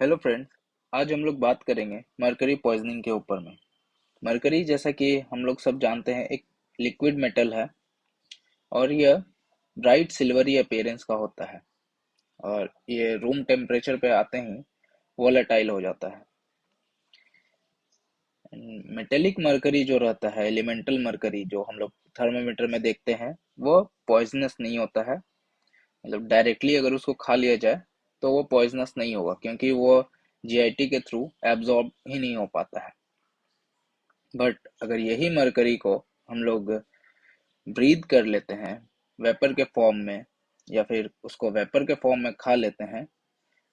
Hello friends. आज हम लोग बात करेंगे मरकरी पॉइजनिंग के ऊपर में। मरकरी जैसा कि हम लोग सब जानते हैं एक लिक्विड मेटल है और यह ब्राइट सिल्वरी अपीयरेंस का होता है और ये रूम टेम्परेचर पे आते ही वोलेटाइल हो जाता है। मेटेलिक मरकरी जो रहता है, एलिमेंटल मरकरी जो हम लोग थर्मामीटर में देखते हैं, वो पॉइजनस नहीं होता है। मतलब डायरेक्टली अगर उसको खा लिया जाए तो वो पॉइजनस नहीं होगा, क्योंकि वो जीआईटी के थ्रू एब्जॉर्ब ही नहीं हो पाता है। बट अगर यही मरकरी को हम लोग ब्रीथ कर लेते हैं वेपर के फॉर्म में, या फिर उसको वेपर के फॉर्म में खा लेते हैं,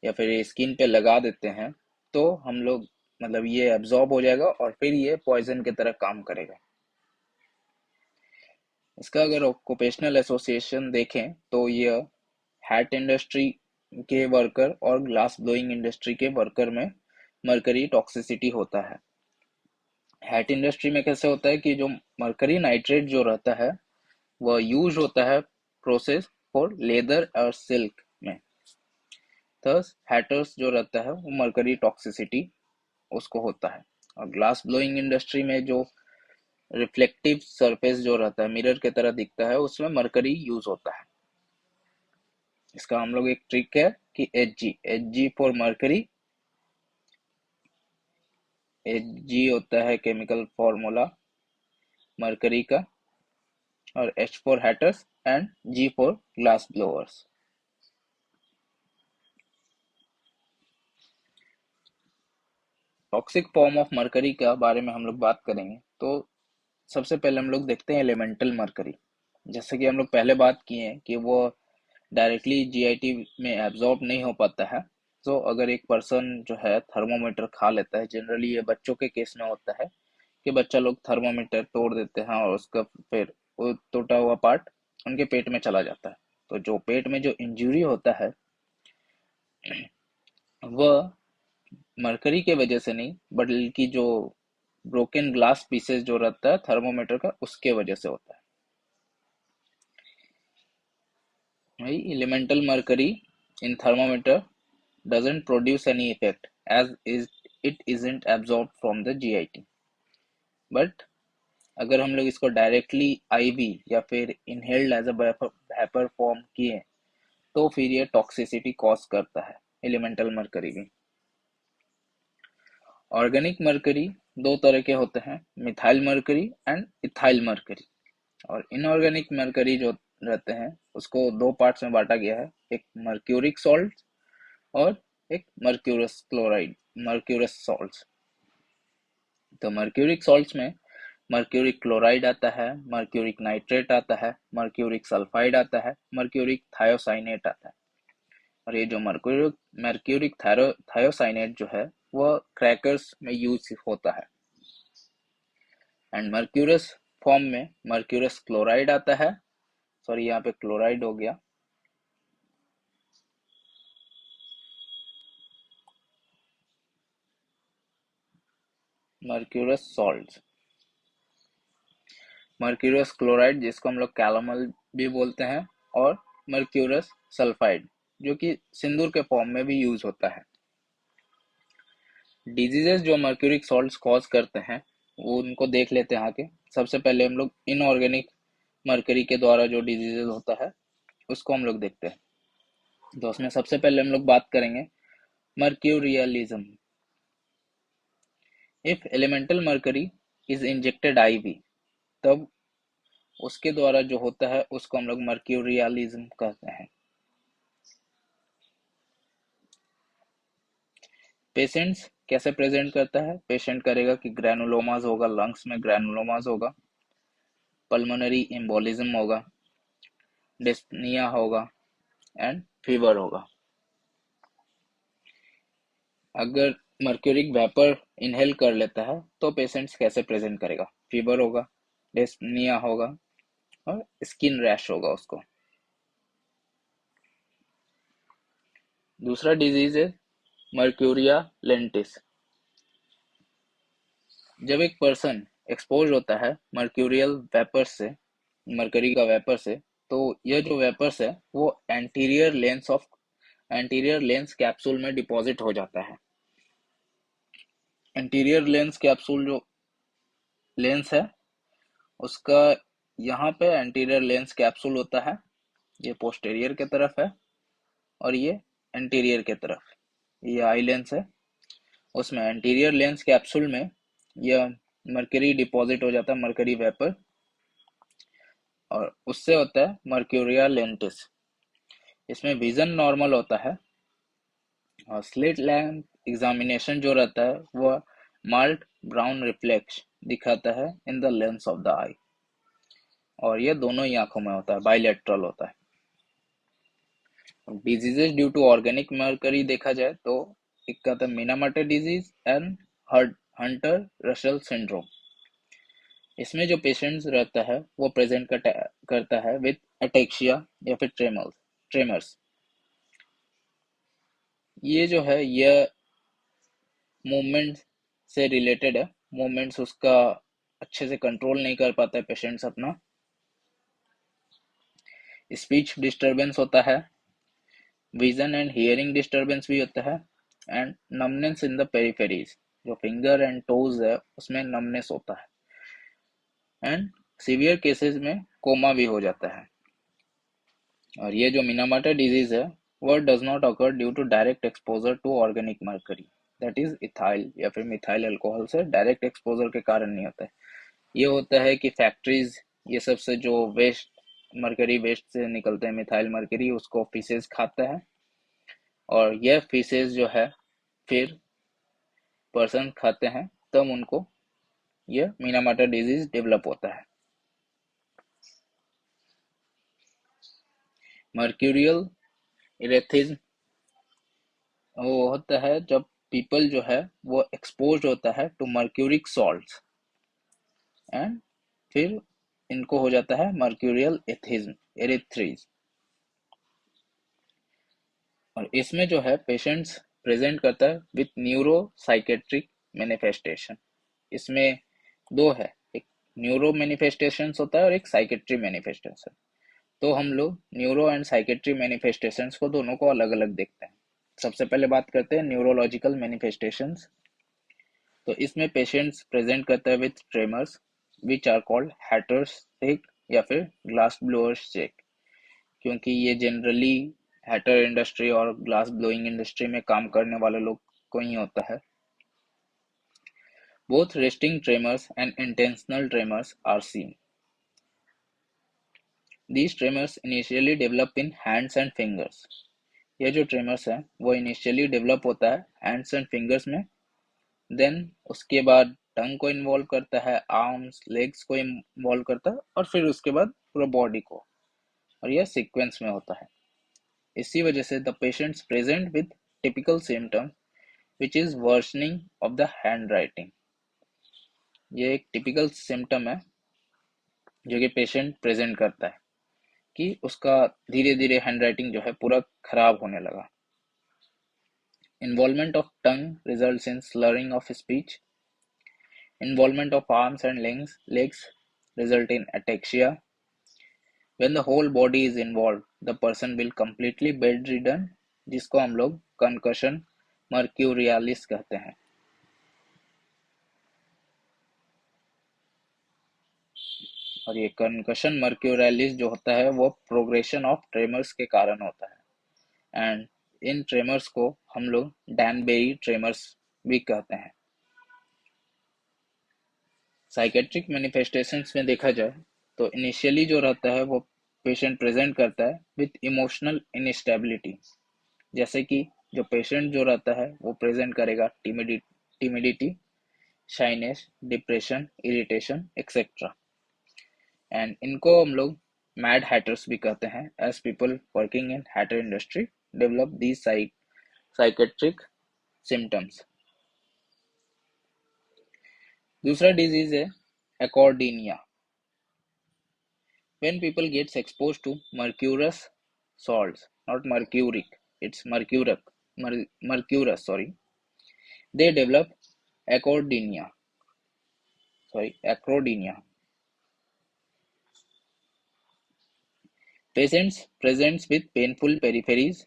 या फिर स्किन पे लगा देते हैं, तो हम लोग मतलब ये एब्जॉर्ब हो जाएगा और फिर ये पॉइजन की तरह काम करेगा। इसका अगर ऑक्यूपेशनल एसोसिएशन देखें तो ये हैट इंडस्ट्री के वर्कर और ग्लास ब्लोइंग इंडस्ट्री के वर्कर में मरकरी टॉक्सिसिटी होता है। हैट इंडस्ट्री में कैसे होता है कि जो मरकरी नाइट्रेट जो रहता है वह यूज होता है प्रोसेस फॉर लेदर और सिल्क में। थस हैटर्स जो रहता है वो मरकरी टॉक्सिसिटी उसको होता है। और ग्लास ब्लोइंग इंडस्ट्री में जो रिफ्लेक्टिव सरफेस जो रहता है, मिरर की तरह दिखता है, उसमें मरकरी यूज होता है। इसका हम लोग एक ट्रिक है कि H G for mercury. H G होता है केमिकल फॉर्मूला मरकरी का, और H for hatters and G for glass blowers. Toxic form of mercury के बारे में हम लोग बात करेंगे तो सबसे पहले हम लोग देखते हैं एलिमेंटल मरकरी। जैसे कि हम लोग पहले बात किए हैं कि वो डायरेक्टली जीआईटी में एब्जॉर्ब नहीं हो पाता है। तो अगर एक पर्सन जो है थर्मोमीटर खा लेता है, जनरली ये बच्चों के केस में होता है कि बच्चा लोग थर्मोमीटर तोड़ देते हैं और उसका फिर वो टूटा हुआ पार्ट उनके पेट में चला जाता है। तो जो पेट में जो इंजरी होता है वह मरकरी के वजह से नहीं, बल्कि जो ब्रोकन ग्लास पीसेस जो रहता है थर्मोमीटर का, उसके वजह से होता है। भाई elemental mercury in thermometer doesn't produce any effect as is it isn't absorbed from the GIT। But अगर हम लोग इसको डायरेक्टली आईवी या फिर inhaled as a vapour form किए तो फिर ये टॉक्सिसिटी कॉज करता है, एलिमेंटल मरकरी भी। ऑर्गेनिक मरकरी दो तरह के होते हैं, methyl mercury and ethyl mercury. और इनऑर्गेनिक मरकरी जो रहते हैं उसको दो पार्ट्स में बांटा गया है, एक मर्क्यूरिक सॉल्ट और एक मर्क्यूरस क्लोराइड, मर्क्यूरस सॉल्ट्स। तो मर्क्यूरिक सॉल्ट्स में मर्क्यूरिक क्लोराइड आता है, मर्क्यूरिक नाइट्रेट आता है, मर्क्यूरिक सल्फाइड आता है, मर्क्यूरिक थायोसाइनेट आता है। और ये जो मर्क्यूरिक मर्क्यूरिक थायोसाइनेट जो है वह क्रैकर्स में यूज होता है। एंड मर्क्यूरस फॉर्म में मर्क्यूरस क्लोराइड आता है, सॉरी यहाँ पे क्लोराइड हो गया, मर्क्यूरस सॉल्ट, मर्क्यूरस क्लोराइड जिसको हम लोग कैलोमल भी बोलते हैं, और मर्क्यूरस सल्फाइड जो कि सिंदूर के फॉर्म में भी यूज होता है। डिजीजेस जो मर्क्यूरिक सॉल्ट्स कॉज करते हैं वो उनको देख लेते हैं आगे। सबसे पहले हम लोग इनऑर्गेनिक मर्करी के द्वारा जो डिजीजेस होता है उसको हम लोग देखते हैं। तो उसमें सबसे पहले हम लोग बात करेंगे mercurialism. If elemental mercury is injected IV, तब उसके द्वारा जो होता है उसको हम लोग मर्क्यूरियलिज्म कहते हैं। पेशेंट्स कैसे प्रेजेंट करता है, पेशेंट करेगा कि ग्रैनुलोमास होगा, लंग्स में ग्रैनुलोमास होगा, पल्मोनरी एम्बोलिज्म होगा, डिस्पनिया होगा एंड फीवर होगा। अगर मर्क्यूरिक वेपर इनहेल कर लेता है तो पेशेंट्स कैसे प्रेजेंट करेगा, फीवर होगा, डिस्पनिया होगा और स्किन रैश होगा उसको। दूसरा डिजीज है मर्क्यूरिया लेंटिस। जब एक पर्सन एक्सपोज होता है मर्क्यूरियल वेपर से, मरकरी का वेपर से, तो यह जो वेपर्स है वो anterior lens of anterior lens capsule में डिपॉजिट हो जाता है। एंटीरियर लेंस कैप्सूल जो लेंस है उसका यहाँ पे एंटीरियर लेंस कैप्सूल होता है, ये पोस्टेरियर के तरफ है और ये एंटीरियर के तरफ, ये आई लेंस है। उसमें एंटीरियर लेंस कैप्सूल में यह मर्करी डिपॉजिट हो जाता है, मर्करी वेपर, और उससे होता है मर्क्यूरिया लेंटिस। इसमें विजन नॉर्मल होता है और स्लिट लैम्प एग्जामिनेशन जो रहता है वह मार्क्ड ब्राउन रिफ्लेक्स दिखाता है in the lens of the eye, और ये दोनों ही आंखों में होता है, बाइलेटरल होता है। Diseases due to organic mercury देखा जाए तो एक का था Minamata disease and Hunter Russell syndrome. इसमें जो पेशेंट्स रहता है वो प्रेजेंट करता है विद अटेक्सिया या फिर ट्रेमर्स। ये जो है यह मूवमेंट से रिलेटेड है, मूवमेंट्स उसका अच्छे से कंट्रोल नहीं कर पाता है पेशेंट्स अपना। स्पीच डिस्टरबेंस होता है, विजन एंड हियरिंग डिस्टरबेंस भी होता है, and numbness in the peripheries, जो फिंगर एंड टोज है उसमें नमनेस होता है, एंड सीवियर केसेस में कोमा भी हो जाता है। और ये जो मिनामाटा डिजीज है वह does not occur due to direct exposure to organic mercury, that is ethyl या फिर मिथाइल अल्कोहल से डायरेक्ट एक्सपोजर के कारण नहीं होता है। ये होता है कि फैक्ट्रीज ये सब से जो वेस्ट मर्करी वेस्ट से निकलते हैं मिथाइल मर्करी, उसको फीसेस खाता है, और यह फीसेस जो है फिर पर्सन खाते हैं तब उनको यह मिनामाटा डिजीज डेवलप होता है। मर्क्यूरियल इरेथिज्म वो होता है जब पीपल जो है वो एक्सपोज होता है टू मर्क्यूरिक सॉल्ट्स, एंड फिर इनको हो जाता है मर्क्यूरियल एथिज्म एरिथ्रीज। और इसमें जो है पेशेंट्स प्रेजेंट करता है विथ न्यूरो साइकेट्रिक मैनिफेस्टेशन। इसमें दो है, एक न्यूरो मैनिफेस्टेशंस होता है और एक साइकेट्री मैनिफेस्टेशन। तो हम लोग न्यूरो एंड साइकेट्री मैनिफेस्टेशंस को दोनों को अलग अलग देखते हैं। सबसे पहले बात करते हैं न्यूरोलॉजिकल मैनिफेस्टेशंस। तो इसमें पेशेंट्स प्रेजेंट करता है with tremors which are called hatters shake या फिर ग्लास ब्लोअर्स शेक, क्योंकि ये जनरली हैटर इंडस्ट्री और ग्लास ब्लोइंग इंडस्ट्री में काम करने वाले लोग को ही होता है। Both resting tremors and intentional tremors are seen. These tremors initially develop in hands and fingers. ये जो ट्रेमर्स है वो इनिशियली डेवलप होता है हैंड्स एंड फिंगर्स में, देन उसके बाद टंग को इन्वॉल्व करता है, आर्म्स लेग्स को इन्वॉल्व करता है, और फिर उसके बाद पूरा बॉडी को, और यह सीक्वेंस में होता है। इसी वजह से the patients present with typical symptoms which is worsening of the hand writing. ये एक टिपिकल सिम्टम है जो कि पेशेंट प्रेजेंट करता है कि उसका धीरे धीरे हैंड राइटिंग जो है पूरा खराब होने लगा। Involvement of tongue results in slurring of speech. Involvement of arms and legs result in ataxia. When the whole body is involved, the person will completely bedridden, जिसको हम लोग concussion mercurialis कहते हैं। और ये concussion mercurialis जो होता है वो प्रोग्रेशन ऑफ ट्रेमर्स के कारण होता है, एंड इन ट्रेमर्स को हम लोग डैनबेरी ट्रेमर्स भी कहते हैं। साइकेट्रिक मैनिफेस्टेशंस में देखा जाए तो इनिशियली जो रहता है वो पेशेंट प्रेजेंट करता है विथ इमोशनल इनस्टेबिलिटी, जैसे कि जो पेशेंट जो रहता है वो प्रेजेंट करेगा timidity, shyness, depression, irritation etcetera, and इनको हम लोग मैड हैटर्स भी कहते हैं, as people working in hatter industry develop these psychiatric symptoms. दूसरा डिजीज है acrodynia. When people gets exposed to mercurous salts, not mercuric, it's mercurous, sorry, they develop acrodynia. Acrodynia. Patients presents with painful peripheries,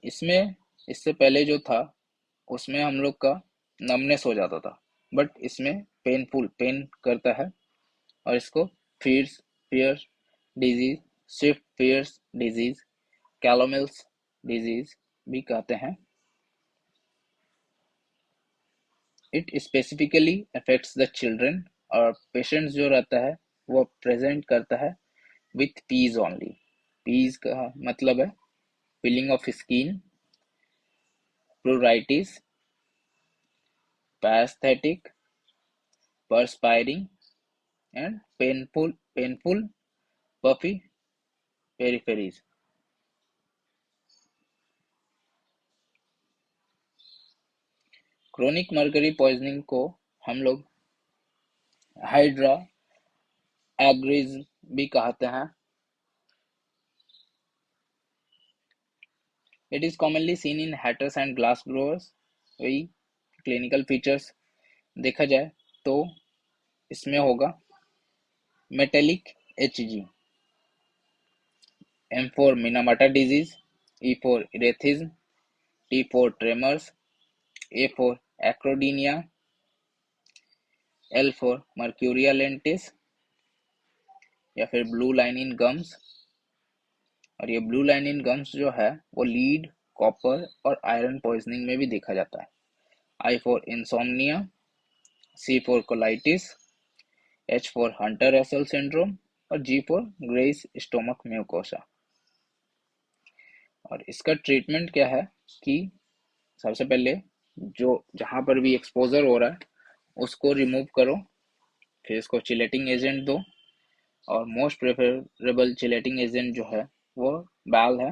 इसमें इससे पहले जो था उसमें हम लोग का नमनेस हो जाता था, बट इसमें पेन करता है और इसको Feer's Feer disease, Swift Feer's disease, calomels disease भी कहते हैं। It specifically affects the children, और पेशेंट जो रहता है वो प्रेजेंट करता है विथ पीज ओनली। पीज का मतलब है feeling of skin, pruritis, paresthetic, perspiring, and painful puffy peripheries. Chronic mercury poisoning को हम लोग हाइड्रा एग्रीज भी कहते हैं। It is commonly seen in hatters and glass growers. वही क्लिनिकल फीचर्स देखा जाए तो इसमें होगा metallic HG, M for Minamata disease, E for erethism, T for tremors, A for acrodynia, L for mercuria lentis या फिर ब्लू लाइन इन गम्स। और ये ब्लू लाइन इन गम्स जो है वो लीड, कॉपर और आयरन पॉइजनिंग में भी देखा जाता है। I for insomnia, C for colitis, H for Hunter Russell syndrome और G for grey stomach mucosa. और इसका ट्रीटमेंट क्या है कि सबसे पहले जो जहां पर भी एक्सपोजर हो रहा है उसको रिमूव करो, फिर इसको चिलेटिंग एजेंट दो, और मोस्ट प्रेफरेबल चिलेटिंग एजेंट जो है वो बैल है,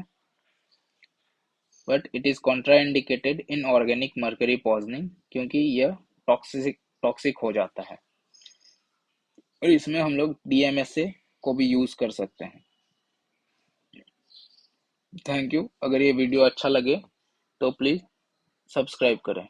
but it is contraindicated in organic mercury poisoning क्योंकि यह टॉक्सिक हो जाता है। और इसमें हम लोग डीएमएसए को भी यूज कर सकते हैं। Thank you. अगर ये वीडियो अच्छा लगे तो प्लीज सब्सक्राइब करें।